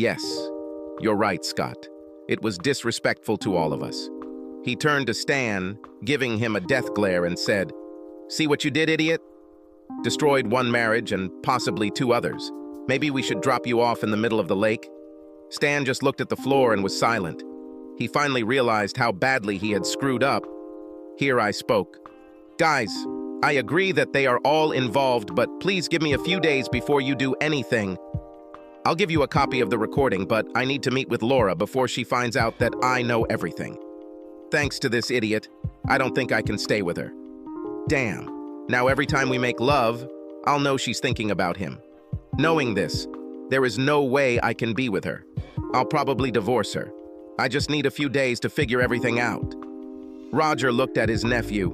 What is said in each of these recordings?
Yes, you're right, Scott. It was disrespectful to all of us. He turned to Stan, giving him a death glare, and said, "See what you did, idiot? Destroyed one marriage and possibly two others. Maybe we should drop you off in the middle of the lake." Stan just looked at the floor and was silent. He finally realized how badly he had screwed up. Here I spoke. "Guys, I agree that they are all involved, but please give me a few days before you do anything. I'll give you a copy of the recording, but I need to meet with Laura before she finds out that I know everything. Thanks to this idiot, I don't think I can stay with her. Damn. Now every time we make love, I'll know she's thinking about him. Knowing this, there is no way I can be with her. I'll probably divorce her. I just need a few days to figure everything out." Roger looked at his nephew.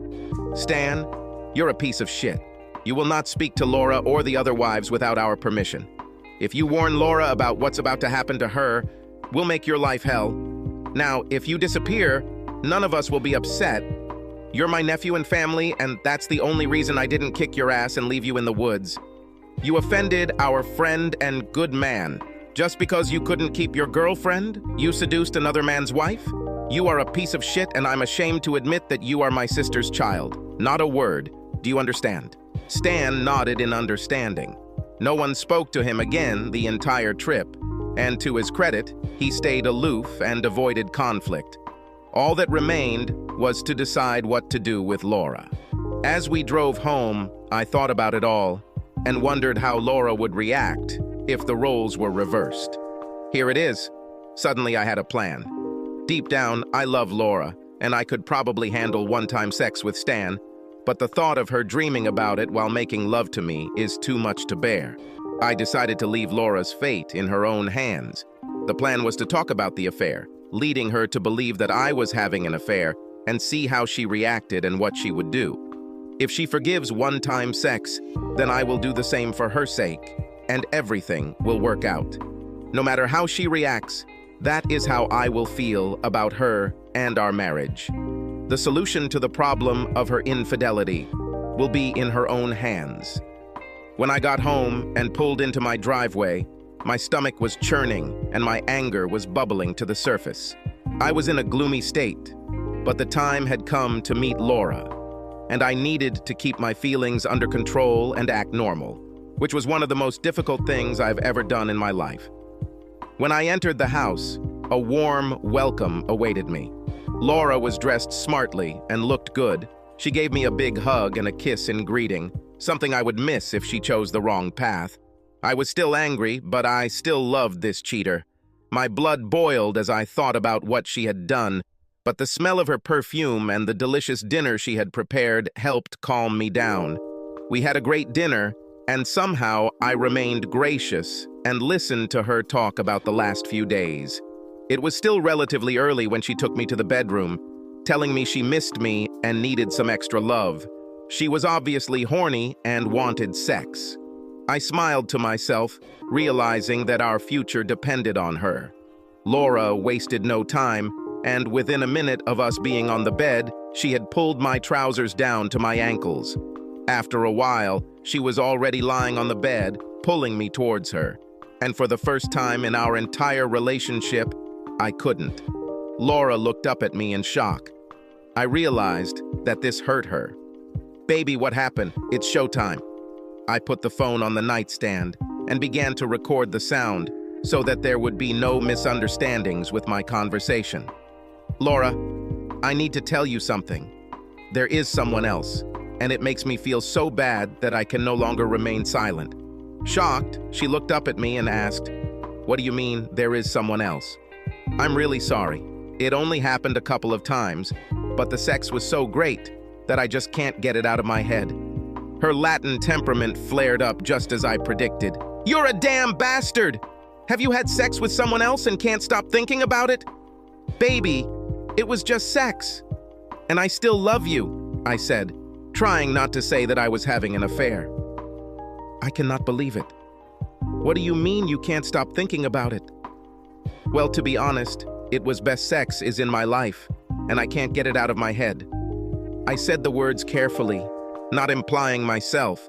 "Stan, you're a piece of shit. You will not speak to Laura or the other wives without our permission. If you warn Laura about what's about to happen to her, we'll make your life hell. Now, if you disappear, none of us will be upset. You're my nephew and family, and that's the only reason I didn't kick your ass and leave you in the woods. You offended our friend and good man. Just because you couldn't keep your girlfriend, you seduced another man's wife? You are a piece of shit, and I'm ashamed to admit that you are my sister's child. Not a word. Do you understand?" Stan nodded in understanding. No one spoke to him again the entire trip, and to his credit, he stayed aloof and avoided conflict. All that remained was to decide what to do with Laura. As we drove home, I thought about it all and wondered how Laura would react if the roles were reversed. Here it is. Suddenly I had a plan. Deep down, I love Laura, and I could probably handle one-time sex with Stan, but the thought of her dreaming about it while making love to me is too much to bear. I decided to leave Laura's fate in her own hands. The plan was to talk about the affair, leading her to believe that I was having an affair, and see how she reacted and what she would do. If she forgives one-time sex, then I will do the same for her sake, and everything will work out. No matter how she reacts, that is how I will feel about her and our marriage. The solution to the problem of her infidelity will be in her own hands. When I got home and pulled into my driveway, my stomach was churning and my anger was bubbling to the surface. I was in a gloomy state, but the time had come to meet Laura, and I needed to keep my feelings under control and act normal, which was one of the most difficult things I've ever done in my life. When I entered the house, a warm welcome awaited me. Laura was dressed smartly and looked good. She gave me a big hug and a kiss in greeting, something I would miss if she chose the wrong path. I was still angry, but I still loved this cheater. My blood boiled as I thought about what she had done, but the smell of her perfume and the delicious dinner she had prepared helped calm me down. We had a great dinner, and somehow I remained gracious and listened to her talk about the last few days. It was still relatively early when she took me to the bedroom, telling me she missed me and needed some extra love. She was obviously horny and wanted sex. I smiled to myself, realizing that our future depended on her. Laura wasted no time, and within a minute of us being on the bed, she had pulled my trousers down to my ankles. After a while, she was already lying on the bed, pulling me towards her. And for the first time in our entire relationship, I couldn't. Laura looked up at me in shock. I realized that this hurt her. "Baby, what happened? It's showtime." I put the phone on the nightstand and began to record the sound so that there would be no misunderstandings with my conversation. "Laura, I need to tell you something. There is someone else, and it makes me feel so bad that I can no longer remain silent." Shocked, she looked up at me and asked, "What do you mean, there is someone else?" "I'm really sorry. It only happened a couple of times, but the sex was so great that I just can't get it out of my head." Her Latin temperament flared up just as I predicted. "You're a damn bastard! Have you had sex with someone else and can't stop thinking about it?" "Baby, it was just sex. And I still love you," I said, trying not to say that I was having an affair. "I cannot believe it. What do you mean you can't stop thinking about it?" "Well, to be honest, it was best sex is in my life, and I can't get it out of my head." I said the words carefully, not implying myself,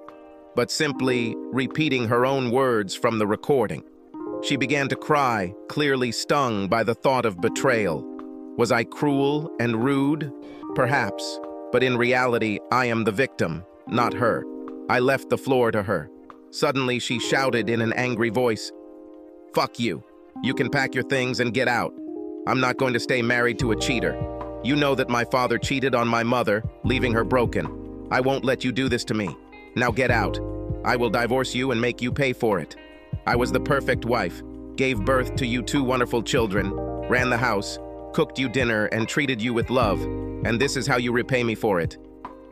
but simply repeating her own words from the recording. She began to cry, clearly stung by the thought of betrayal. Was I cruel and rude? Perhaps, but in reality, I am the victim, not her. I left the floor to her. Suddenly, she shouted in an angry voice, "Fuck you. You can pack your things and get out. I'm not going to stay married to a cheater. You know that my father cheated on my mother, leaving her broken. I won't let you do this to me. Now get out. I will divorce you and make you pay for it. I was the perfect wife, gave birth to you 2 wonderful children, ran the house, cooked you dinner, and treated you with love, and this is how you repay me for it."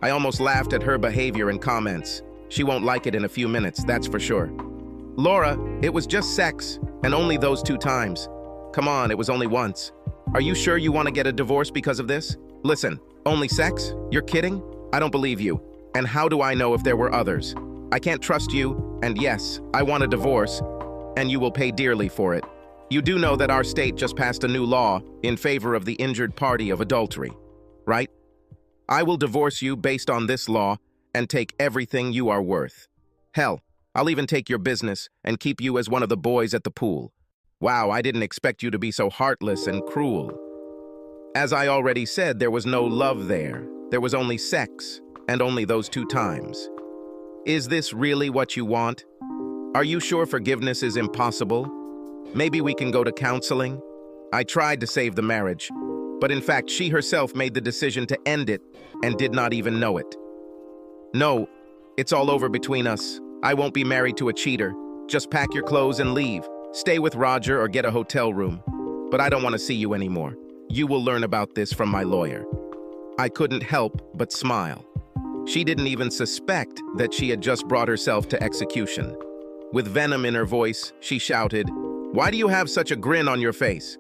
I almost laughed at her behavior and comments. She won't like it in a few minutes, that's for sure. "Laura, it was just sex, and only those 2 times. Come on, it was only once. Are you sure you want to get a divorce because of this? Listen, only sex? You're kidding? I don't believe you. And how do I know if there were others? I can't trust you, and yes, I want a divorce, and you will pay dearly for it. You do know that our state just passed a new law in favor of the injured party of adultery, right? I will divorce you based on this law and take everything you are worth. Hell, I'll even take your business and keep you as one of the boys at the pool. Wow, I didn't expect you to be so heartless and cruel." As I already said, there was no love there. There was only sex, and only those 2 times. Is this really what you want? Are you sure forgiveness is impossible? Maybe we can go to counseling? I tried to save the marriage, but in fact, she herself made the decision to end it and did not even know it. No, it's all over between us. I won't be married to a cheater. Just pack your clothes and leave. Stay with Roger or get a hotel room. But I don't want to see you anymore. You will learn about this from my lawyer. I couldn't help but smile. She didn't even suspect that she had just brought herself to execution. With venom in her voice, she shouted, "Why do you have such a grin on your face?"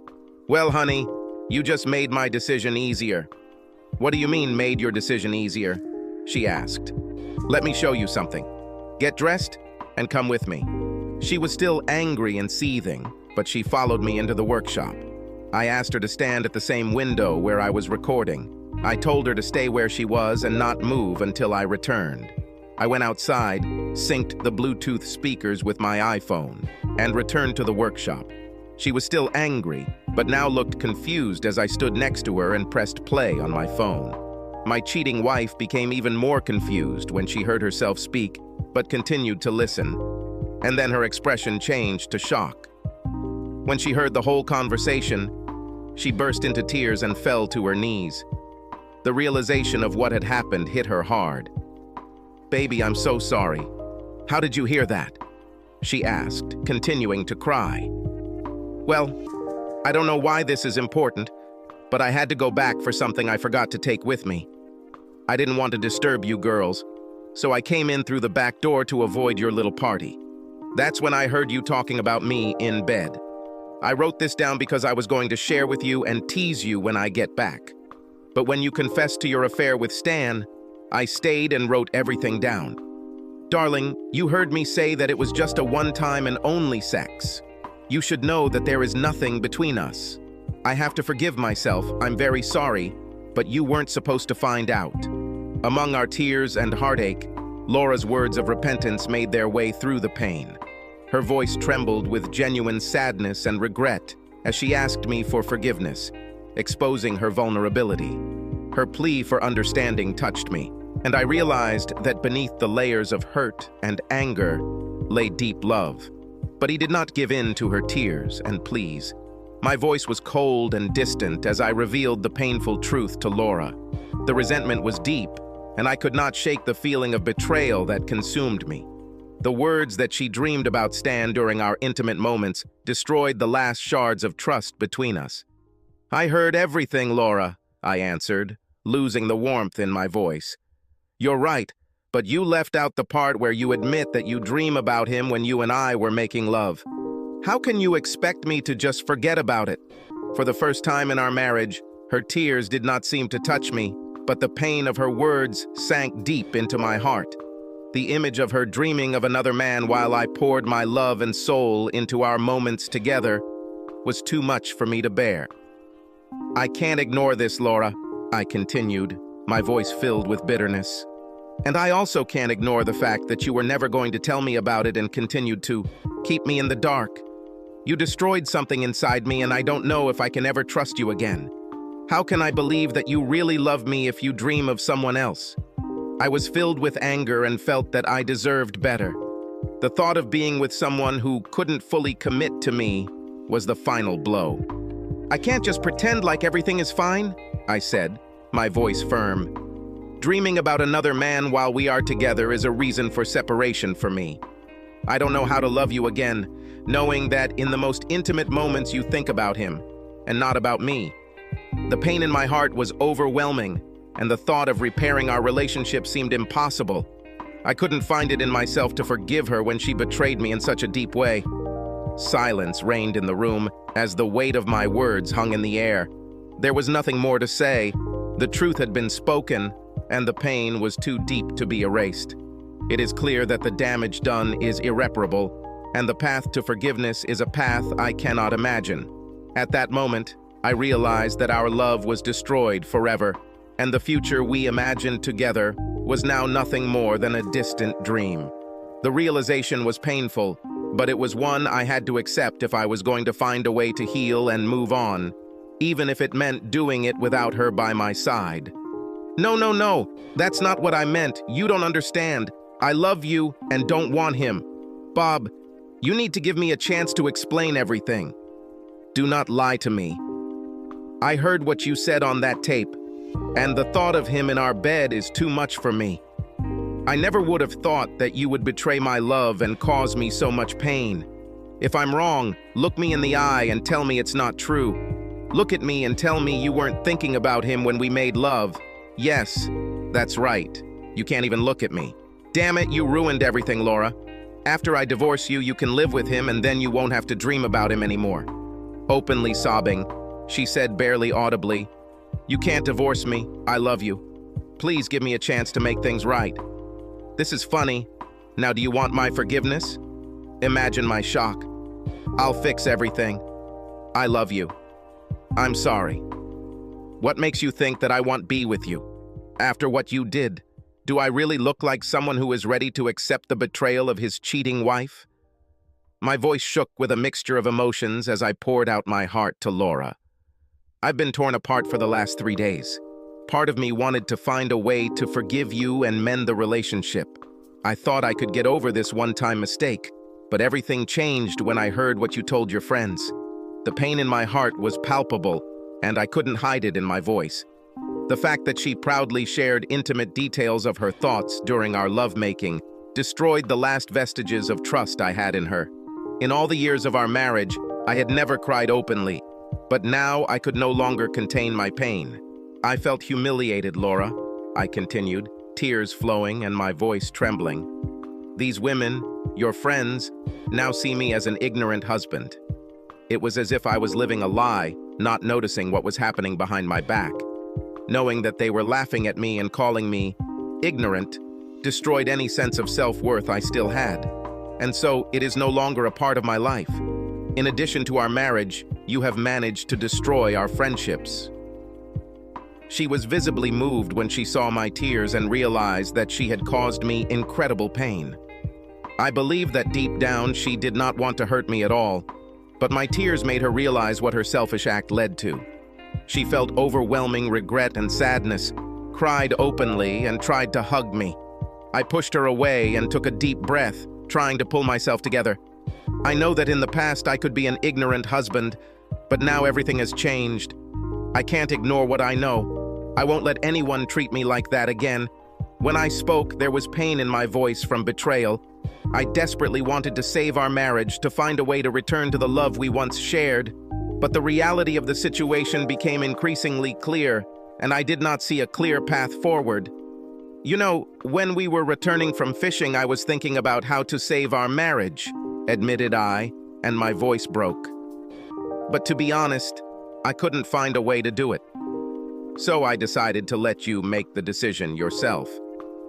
"Well, honey, you just made my decision easier." "What do you mean, made your decision easier?" she asked. "Let me show you something. Get dressed and come with me." She was still angry and seething, but she followed me into the workshop. I asked her to stand at the same window where I was recording. I told her to stay where she was and not move until I returned. I went outside, synced the Bluetooth speakers with my iPhone, and returned to the workshop. She was still angry, but now looked confused as I stood next to her and pressed play on my phone. My cheating wife became even more confused when she heard herself speak, but continued to listen. And then her expression changed to shock. When she heard the whole conversation, she burst into tears and fell to her knees. The realization of what had happened hit her hard. "Baby, I'm so sorry. How did you hear that?" she asked, continuing to cry. "Well, I don't know why this is important, but I had to go back for something I forgot to take with me. I didn't want to disturb you girls, so I came in through the back door to avoid your little party. That's when I heard you talking about me in bed. I wrote this down because I was going to share with you and tease you when I get back. But when you confessed to your affair with Stan, I stayed and wrote everything down. Darling, you heard me say that it was just a one-time and only sex. You should know that there is nothing between us. I have to forgive myself, I'm very sorry, but you weren't supposed to find out." Among our tears and heartache, Laura's words of repentance made their way through the pain. Her voice trembled with genuine sadness and regret as she asked me for forgiveness, exposing her vulnerability. Her plea for understanding touched me, and I realized that beneath the layers of hurt and anger lay deep love. But he did not give in to her tears and pleas. My voice was cold and distant as I revealed the painful truth to Laura. The resentment was deep, and I could not shake the feeling of betrayal that consumed me. The words that she dreamed about Stan during our intimate moments destroyed the last shards of trust between us. "I heard everything, Laura," I answered, losing the warmth in my voice. "You're right, but you left out the part where you admit that you dream about him when you and I were making love. How can you expect me to just forget about it?" For the first time in our marriage, her tears did not seem to touch me, but the pain of her words sank deep into my heart. The image of her dreaming of another man while I poured my love and soul into our moments together was too much for me to bear. "I can't ignore this, Laura," I continued, my voice filled with bitterness. "And I also can't ignore the fact that you were never going to tell me about it and continued to keep me in the dark. You destroyed something inside me, and I don't know if I can ever trust you again. How can I believe that you really love me if you dream of someone else? I was filled with anger and felt that I deserved better. The thought of being with someone who couldn't fully commit to me was the final blow. I can't just pretend like everything is fine, I said, my voice firm. Dreaming about another man while we are together is a reason for separation for me. I don't know how to love you again, knowing that in the most intimate moments you think about him, and not about me. The pain in my heart was overwhelming, and the thought of repairing our relationship seemed impossible. I couldn't find it in myself to forgive her when she betrayed me in such a deep way. Silence reigned in the room as the weight of my words hung in the air. There was nothing more to say. The truth had been spoken, and the pain was too deep to be erased. It is clear that the damage done is irreparable, and the path to forgiveness is a path I cannot imagine. At that moment, I realized that our love was destroyed forever, and the future we imagined together was now nothing more than a distant dream. The realization was painful, but it was one I had to accept if I was going to find a way to heal and move on, even if it meant doing it without her by my side. No, that's not what I meant. You don't understand. I love you and don't want him. Bob, you need to give me a chance to explain everything. Do not lie to me. I heard what you said on that tape, and the thought of him in our bed is too much for me. I never would have thought that you would betray my love and cause me so much pain. If I'm wrong, look me in the eye and tell me it's not true. Look at me and tell me you weren't thinking about him when we made love. Yes, that's right. You can't even look at me. Damn it, you ruined everything, Laura. After I divorce you, you can live with him and then you won't have to dream about him anymore. Openly sobbing, she said barely audibly, "You can't divorce me. I love you. Please give me a chance to make things right." This is funny. Now do you want my forgiveness? Imagine my shock. I'll fix everything. I love you. I'm sorry. What makes you think that I won't be with you? After what you did, do I really look like someone who is ready to accept the betrayal of his cheating wife? My voice shook with a mixture of emotions as I poured out my heart to Laura. I've been torn apart for the last 3 days. Part of me wanted to find a way to forgive you and mend the relationship. I thought I could get over this one-time mistake, but everything changed when I heard what you told your friends. The pain in my heart was palpable, and I couldn't hide it in my voice. The fact that she proudly shared intimate details of her thoughts during our lovemaking destroyed the last vestiges of trust I had in her. In all the years of our marriage, I had never cried openly, but now I could no longer contain my pain. I felt humiliated, Laura, I continued, tears flowing and my voice trembling. These women, your friends, now see me as an ignorant husband. It was as if I was living a lie, not noticing what was happening behind my back. Knowing that they were laughing at me and calling me ignorant destroyed any sense of self-worth I still had. And so it is no longer a part of my life. In addition to our marriage, you have managed to destroy our friendships. She was visibly moved when she saw my tears and realized that she had caused me incredible pain. I believe that deep down she did not want to hurt me at all, but my tears made her realize what her selfish act led to. She felt overwhelming regret and sadness, cried openly, and tried to hug me. I pushed her away and took a deep breath, trying to pull myself together. I know that in the past I could be an ignorant husband, but now everything has changed. I can't ignore what I know. I won't let anyone treat me like that again. When I spoke, there was pain in my voice from betrayal. I desperately wanted to save our marriage, to find a way to return to the love we once shared. But the reality of the situation became increasingly clear, and I did not see a clear path forward. You know, when we were returning from fishing, I was thinking about how to save our marriage, admitted I, and my voice broke. But to be honest, I couldn't find a way to do it. So I decided to let you make the decision yourself.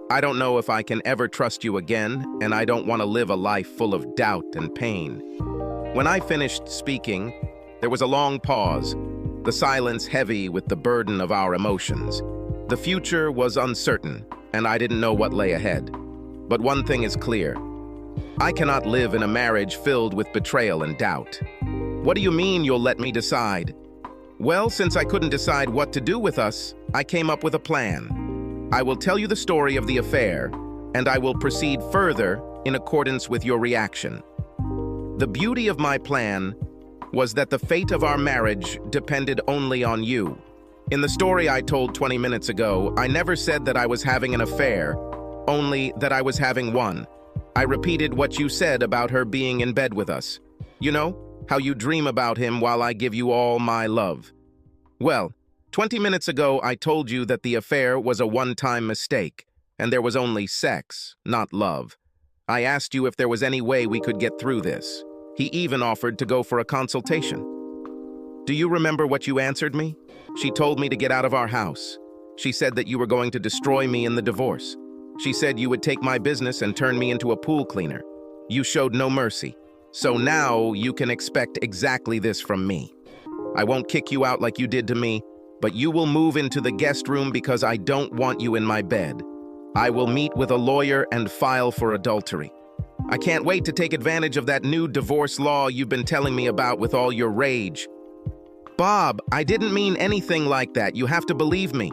I don't know if I can ever trust you again, and I don't want to live a life full of doubt and pain. When I finished speaking, there was a long pause, the silence heavy with the burden of our emotions. The future was uncertain, and I didn't know what lay ahead. But one thing is clear. I cannot live in a marriage filled with betrayal and doubt. What do you mean you'll let me decide? Well, since I couldn't decide what to do with us, I came up with a plan. I will tell you the story of the affair, and I will proceed further in accordance with your reaction. The beauty of my plan was that the fate of our marriage depended only on you. In the story I told 20 minutes ago, I never said that I was having an affair, only that I was having one. I repeated what you said about her being in bed with us. You know, how you dream about him while I give you all my love. Well, 20 minutes ago I told you that the affair was a one-time mistake, and there was only sex, not love. I asked you if there was any way we could get through this. He even offered to go for a consultation. Do you remember what you answered me? She told me to get out of our house. She said that you were going to destroy me in the divorce. She said you would take my business and turn me into a pool cleaner. You showed no mercy. So now you can expect exactly this from me. I won't kick you out like you did to me, but you will move into the guest room because I don't want you in my bed. I will meet with a lawyer and file for adultery. I can't wait to take advantage of that new divorce law you've been telling me about with all your rage. Bob, I didn't mean anything like that. You have to believe me.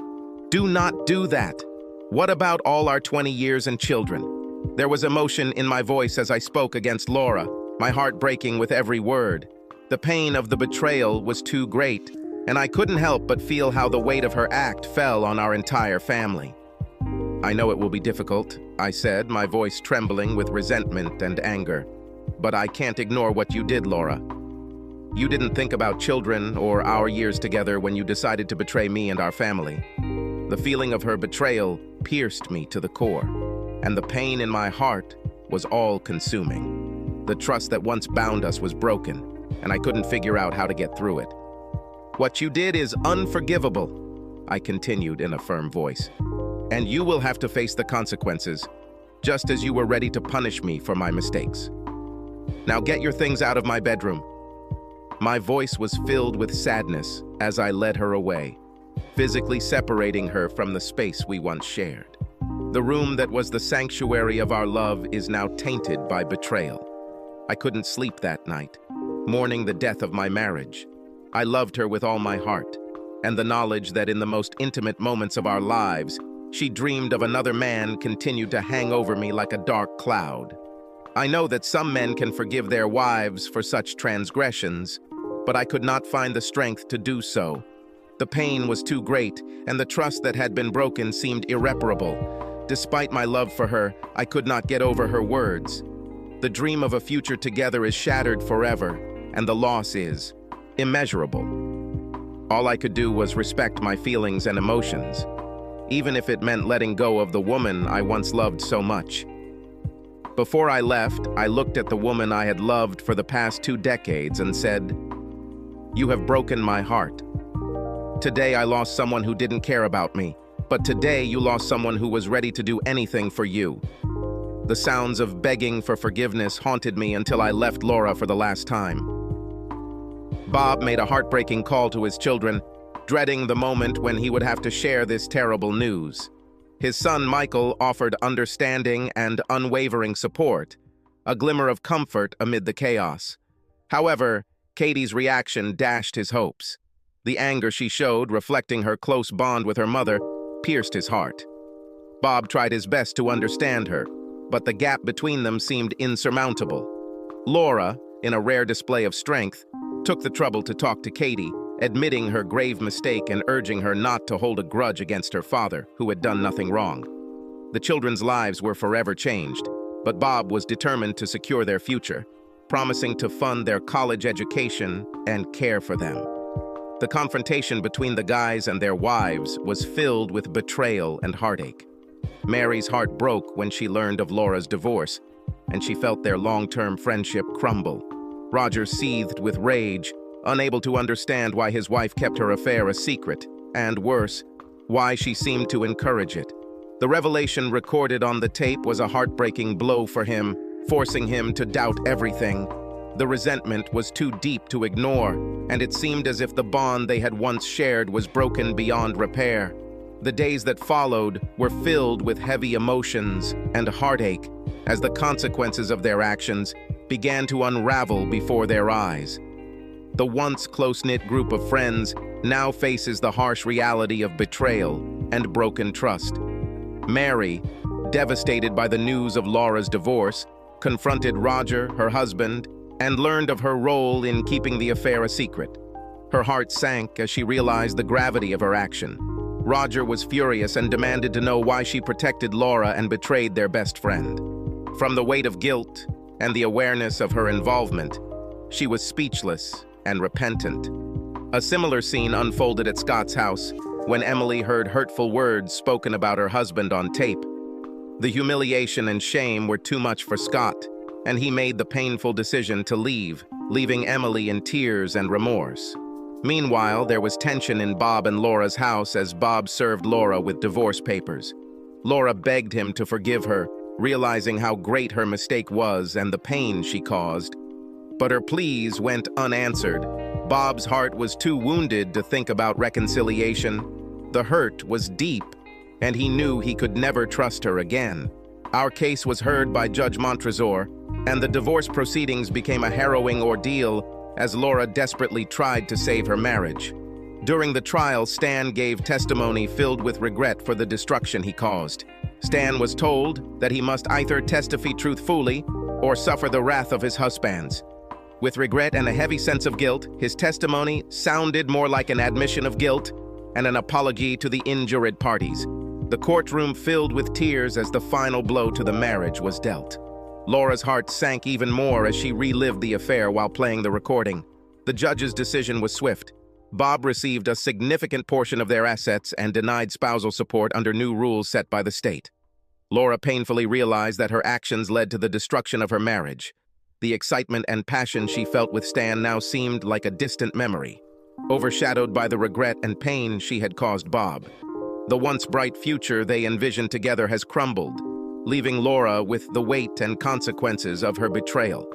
Do not do that. What about all our 20 years and children? There was emotion in my voice as I spoke against Laura, my heart breaking with every word. The pain of the betrayal was too great, and I couldn't help but feel how the weight of her act fell on our entire family. I know it will be difficult, I said, my voice trembling with resentment and anger. But I can't ignore what you did, Laura. You didn't think about children or our years together when you decided to betray me and our family. The feeling of her betrayal pierced me to the core, and the pain in my heart was all-consuming. The trust that once bound us was broken, and I couldn't figure out how to get through it. What you did is unforgivable, I continued in a firm voice, and you will have to face the consequences, just as you were ready to punish me for my mistakes. Now get your things out of my bedroom. My voice was filled with sadness as I led her away, physically separating her from the space we once shared. The room that was the sanctuary of our love is now tainted by betrayal. I couldn't sleep that night, mourning the death of my marriage. I loved her with all my heart, and the knowledge that in the most intimate moments of our lives, she dreamed of another man continued to hang over me like a dark cloud. I know that some men can forgive their wives for such transgressions, but I could not find the strength to do so. The pain was too great, and the trust that had been broken seemed irreparable. Despite my love for her, I could not get over her words. The dream of a future together is shattered forever, and the loss is immeasurable. All I could do was respect my feelings and emotions, even if it meant letting go of the woman I once loved so much. Before I left, I looked at the woman I had loved for the past 2 decades and said, "You have broken my heart. Today I lost someone who didn't care about me, but today you lost someone who was ready to do anything for you." The sounds of begging for forgiveness haunted me until I left Laura for the last time. Bob made a heartbreaking call to his children, dreading the moment when he would have to share this terrible news. His son Michael offered understanding and unwavering support, a glimmer of comfort amid the chaos. However, Katie's reaction dashed his hopes. The anger she showed, reflecting her close bond with her mother, pierced his heart. Bob tried his best to understand her, but the gap between them seemed insurmountable. Laura, in a rare display of strength, took the trouble to talk to Katie, admitting her grave mistake and urging her not to hold a grudge against her father, who had done nothing wrong. The children's lives were forever changed, but Bob was determined to secure their future, promising to fund their college education and care for them. The confrontation between the guys and their wives was filled with betrayal and heartache. Mary's heart broke when she learned of Laura's divorce, and she felt their long-term friendship crumble. Roger seethed with rage, unable to understand why his wife kept her affair a secret, and worse, why she seemed to encourage it. The revelation recorded on the tape was a heartbreaking blow for him, forcing him to doubt everything. The resentment was too deep to ignore, and it seemed as if the bond they had once shared was broken beyond repair. The days that followed were filled with heavy emotions and heartache as the consequences of their actions began to unravel before their eyes. the once close-knit group of friends now faces the harsh reality of betrayal and broken trust. Mary, devastated by the news of Laura's divorce, confronted Roger, her husband, and learned of her role in keeping the affair a secret. Her heart sank as she realized the gravity of her action. Roger was furious and demanded to know why she protected Laura and betrayed their best friend. From the weight of guilt and the awareness of her involvement, she was speechless and repentant. A similar scene unfolded at Scott's house when Emily heard hurtful words spoken about her husband on tape. The humiliation and shame were too much for Scott, and he made the painful decision to leave, leaving Emily in tears and remorse. Meanwhile, there was tension in Bob and Laura's house as Bob served Laura with divorce papers. Laura begged him to forgive her, realizing how great her mistake was and the pain she caused. But her pleas went unanswered. Bob's heart was too wounded to think about reconciliation. The hurt was deep, and he knew he could never trust her again. Our case was heard by Judge Montresor, and the divorce proceedings became a harrowing ordeal as Laura desperately tried to save her marriage. During the trial, Stan gave testimony filled with regret for the destruction he caused. Stan was told that he must either testify truthfully or suffer the wrath of his husbands. With regret and a heavy sense of guilt, his testimony sounded more like an admission of guilt and an apology to the injured parties. The courtroom filled with tears as the final blow to the marriage was dealt. Laura's heart sank even more as she relived the affair while playing the recording. The judge's decision was swift. Bob received a significant portion of their assets and denied spousal support under new rules set by the state. Laura painfully realized that her actions led to the destruction of her marriage. The excitement and passion she felt with Stan now seemed like a distant memory, overshadowed by the regret and pain she had caused Bob. The once bright future they envisioned together has crumbled, leaving Laura with the weight and consequences of her betrayal.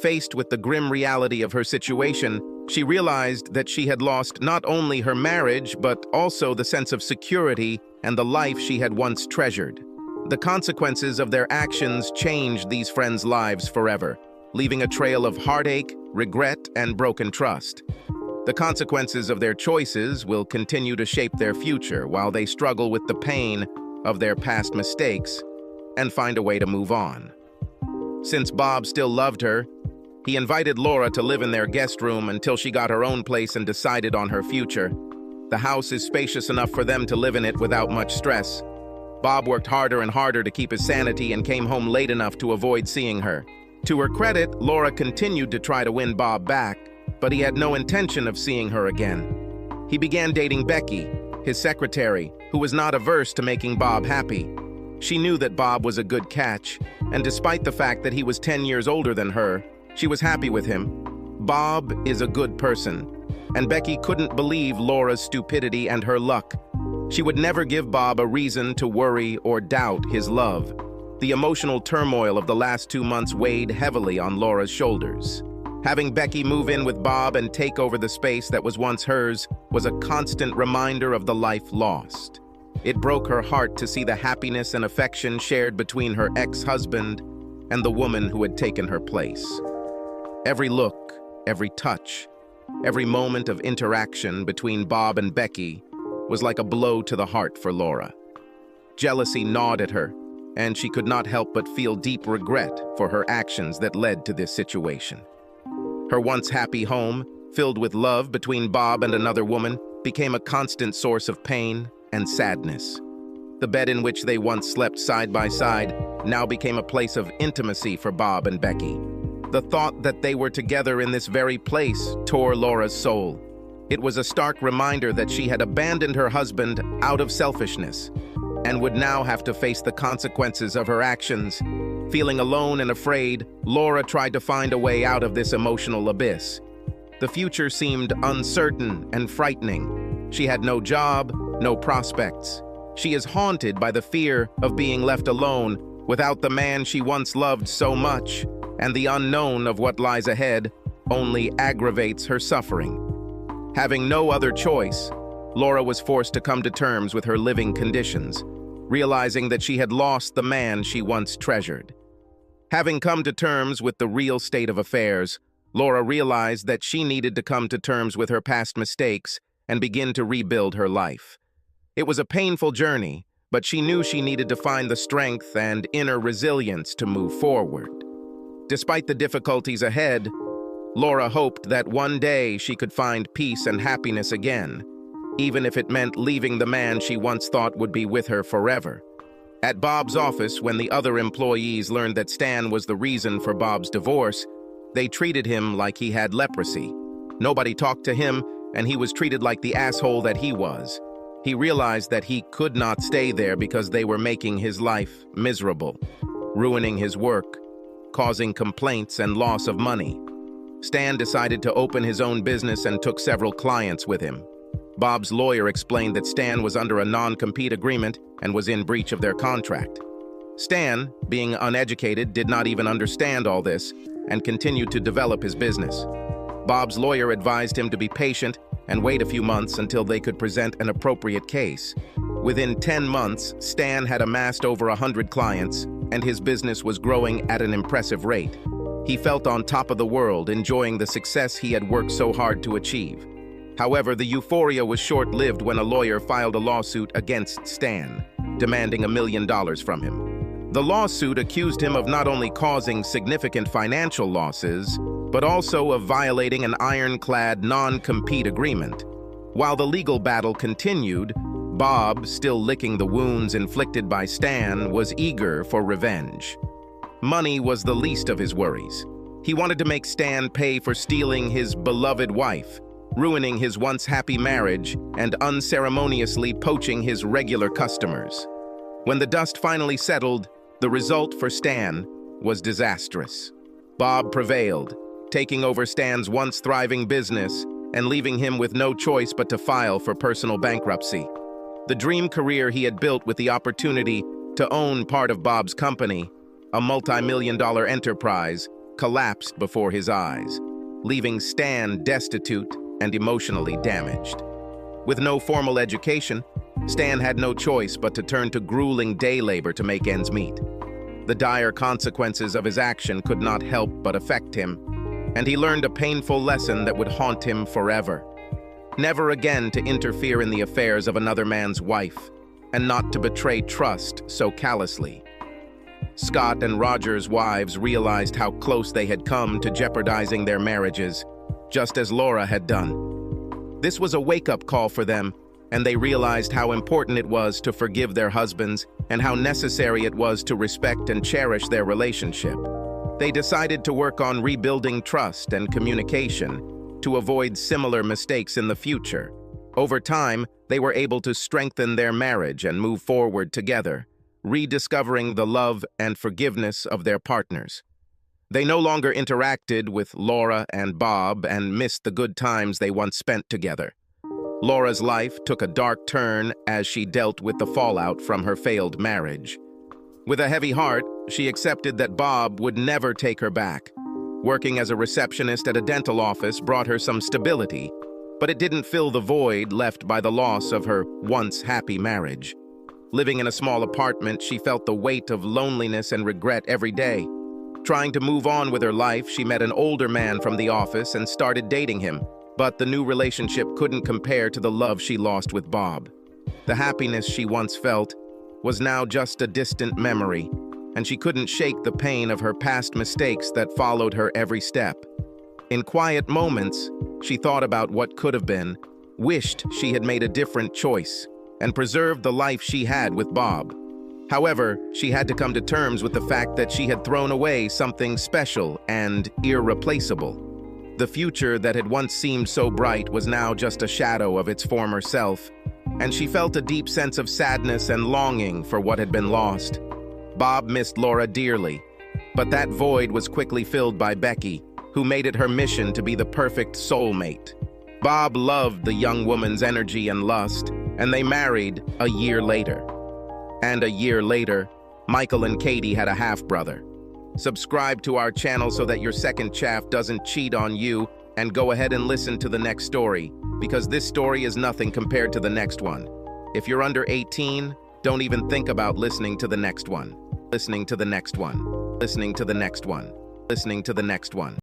Faced with the grim reality of her situation, she realized that she had lost not only her marriage, but also the sense of security and the life she had once treasured. The consequences of their actions changed these friends' lives forever, leaving a trail of heartache, regret, and broken trust. The consequences of their choices will continue to shape their future while they struggle with the pain of their past mistakes and find a way to move on. Since Bob still loved her, he invited Laura to live in their guest room until she got her own place and decided on her future. The house is spacious enough for them to live in it without much stress. Bob worked harder and harder to keep his sanity and came home late enough to avoid seeing her. To her credit, Laura continued to try to win Bob back, but he had no intention of seeing her again. He began dating Becky, his secretary, who was not averse to making Bob happy. She knew that Bob was a good catch, and despite the fact that he was 10 years older than her, she was happy with him. Bob is a good person, and Becky couldn't believe Laura's stupidity and her luck. She would never give Bob a reason to worry or doubt his love. The emotional turmoil of the last 2 months weighed heavily on Laura's shoulders. Having Becky move in with Bob and take over the space that was once hers was a constant reminder of the life lost. It broke her heart to see the happiness and affection shared between her ex-husband and the woman who had taken her place. Every look, every touch, every moment of interaction between Bob and Becky was like a blow to the heart for Laura. Jealousy gnawed at her, and she could not help but feel deep regret for her actions that led to this situation. Her once happy home, filled with love between Bob and another woman, became a constant source of pain and sadness. The bed in which they once slept side by side now became a place of intimacy for Bob and Becky. The thought that they were together in this very place tore Laura's soul. It was a stark reminder that she had abandoned her husband out of selfishness and would now have to face the consequences of her actions. Feeling alone and afraid, Laura tried to find a way out of this emotional abyss. The future seemed uncertain and frightening. She had no job, no prospects. She is haunted by the fear of being left alone without the man she once loved so much, and the unknown of what lies ahead only aggravates her suffering. Having no other choice, Laura was forced to come to terms with her living conditions, realizing that she had lost the man she once treasured. Having come to terms with the real state of affairs, Laura realized that she needed to come to terms with her past mistakes and begin to rebuild her life. It was a painful journey, but she knew she needed to find the strength and inner resilience to move forward. Despite the difficulties ahead, Laura hoped that one day she could find peace and happiness again, even if it meant leaving the man she once thought would be with her forever. At Bob's office, when the other employees learned that Stan was the reason for Bob's divorce, they treated him like he had leprosy. Nobody talked to him, and he was treated like the asshole that he was. He realized that he could not stay there because they were making his life miserable, ruining his work, causing complaints and loss of money. Stan decided to open his own business and took several clients with him. Bob's lawyer explained that Stan was under a non-compete agreement and was in breach of their contract. Stan, being uneducated, did not even understand all this and continued to develop his business. Bob's lawyer advised him to be patient and wait a few months until they could present an appropriate case. Within 10 months, Stan had amassed over 100 clients, and his business was growing at an impressive rate. He felt on top of the world, enjoying the success he had worked so hard to achieve. However, the euphoria was short-lived when a lawyer filed a lawsuit against Stan, demanding $1 million from him. The lawsuit accused him of not only causing significant financial losses, but also of violating an ironclad non-compete agreement. While the legal battle continued, Bob, still licking the wounds inflicted by Stan, was eager for revenge. Money was the least of his worries. He wanted to make Stan pay for stealing his beloved wife, ruining his once happy marriage, and unceremoniously poaching his regular customers. When the dust finally settled, the result for Stan was disastrous. Bob prevailed, taking over Stan's once thriving business and leaving him with no choice but to file for personal bankruptcy. The dream career he had built with the opportunity to own part of Bob's company, a multi-million-dollar enterprise, collapsed before his eyes, leaving Stan destitute and emotionally damaged. With no formal education, Stan had no choice but to turn to grueling day labor to make ends meet. The dire consequences of his action could not help but affect him, and he learned a painful lesson that would haunt him forever. Never again to interfere in the affairs of another man's wife, and not to betray trust so callously. Scott and Roger's wives realized how close they had come to jeopardizing their marriages, just as Laura had done. This was a wake-up call for them, and they realized how important it was to forgive their husbands and how necessary it was to respect and cherish their relationship. They decided to work on rebuilding trust and communication to avoid similar mistakes in the future. Over time, they were able to strengthen their marriage and move forward together, rediscovering the love and forgiveness of their partners. They no longer interacted with Laura and Bob and missed the good times they once spent together. Laura's life took a dark turn as she dealt with the fallout from her failed marriage. With a heavy heart, she accepted that Bob would never take her back. Working as a receptionist at a dental office brought her some stability, but it didn't fill the void left by the loss of her once happy marriage. Living in a small apartment, she felt the weight of loneliness and regret every day. Trying to move on with her life, she met an older man from the office and started dating him, but the new relationship couldn't compare to the love she lost with Bob. The happiness she once felt was now just a distant memory, and she couldn't shake the pain of her past mistakes that followed her every step. In quiet moments, she thought about what could have been, wished she had made a different choice, and preserved the life she had with Bob. However, she had to come to terms with the fact that she had thrown away something special and irreplaceable. The future that had once seemed so bright was now just a shadow of its former self, and she felt a deep sense of sadness and longing for what had been lost. Bob missed Laura dearly, but that void was quickly filled by Becky, who made it her mission to be the perfect soulmate. Bob loved the young woman's energy and lust, and they married a year later. And a year later, Michael and Katie had a half-brother. Subscribe to our channel so that your second chaff doesn't cheat on you, and go ahead and listen to the next story, because this story is nothing compared to the next one. If you're under 18, don't even think about listening to the next one. Listening to the next one. Listening to the next one. Listening to the next one.